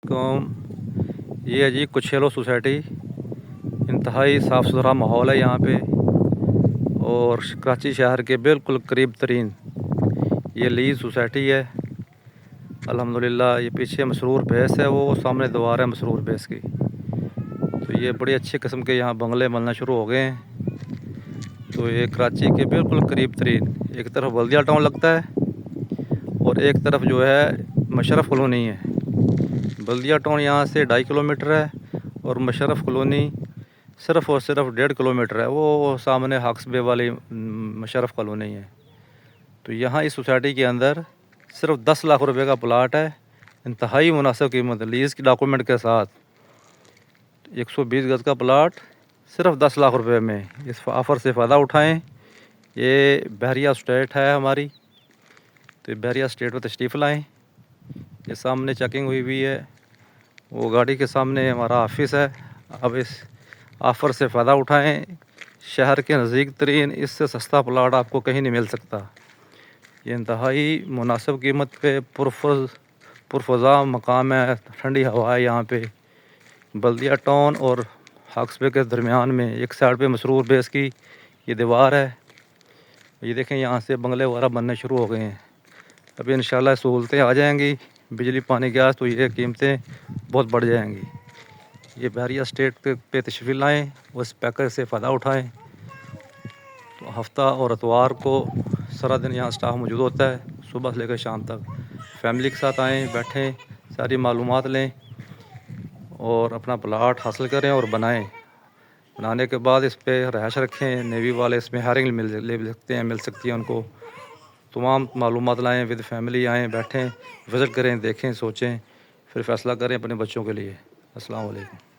ये है जी कुछेलो सोसाइटी। इंतहाई साफ़ सुथरा माहौल है यहाँ पे और कराची शहर के बिल्कुल करीब तरीन ये लीज सोसाइटी है। अल्हम्दुलिल्लाह ये पीछे मसरूर भैंस है, वो सामने दीवार है मसरूर भैंस की। तो ये बड़ी अच्छे किस्म के यहाँ बंगले बनना शुरू हो गए हैं। तो ये कराची के बिल्कुल करीब तरीन, एक तरफ बल्दिया टाउन लगता है और एक तरफ जो है मशरफ़ कॉलोनी है। बल्दिया टाउन यहाँ से 2.5 किलोमीटर है और मशरफ़ कॉलोनी सिर्फ़ और सिर्फ 1.5 किलोमीटर है। वो सामने हक्स बे वाली मशरफ़ कॉलोनी है। तो यहाँ इस सोसाइटी के अंदर सिर्फ 10 लाख रुपए का प्लाट है, इंतहाई मुनासिब कीमत, लीज़ की डॉक्यूमेंट के साथ। 120 गज़ का प्लाट सिर्फ 10 लाख रुपए में। इस ऑफ़र से फ़ायदा उठाएं। ये बहरिया स्टेट है हमारी, तो बहरिया स्टेट में तशरीफ़ लाएँ। ये सामने चेकिंग हुई हुई है, वो गाड़ी के सामने हमारा ऑफिस है। अब इस ऑफ़र से फ़ायदा उठाएं। शहर के नज़दीक तरीन इससे सस्ता प्लाट आपको कहीं नहीं मिल सकता। ये इंतहाई मुनासिब कीमत पे पुरफ़ज़ा मकाम है, ठंडी हवा है यहाँ पे। बल्दिया टाउन और हक्सबे के दरमियान में एक साइड पे मसरूर बेस की ये दीवार है। ये देखें यहाँ से बंगले वगैरह बनने शुरू हो गए हैं। अभी इंशाल्लाह सहूलतें आ जाएंगी, बिजली पानी गैस, तो ये कीमतें बहुत बढ़ जाएंगी। ये बहरिया स्टेट पे तशरीफ़ लाएँ, उस पैकेज से फ़ायदा उठाएँ। तो हफ्ता और इतवार को सारा दिन यहाँ स्टाफ मौजूद होता है, सुबह से लेकर शाम तक। फैमिली के साथ आएँ, बैठें, सारी मालूमात लें और अपना प्लाट हासिल करें और बनाएं। बनाने के बाद इस पे रहायश रखें। नेवी वाले इसमें हायरिंग मिल सकती है उनको। तमाम मालूमात लाएँ, विद फैमिली आएँ, बैठें, विज़िट करें, देखें, सोचें, फिर फ़ैसला करें अपने बच्चों के लिए। अस्सलाम वालेकुम।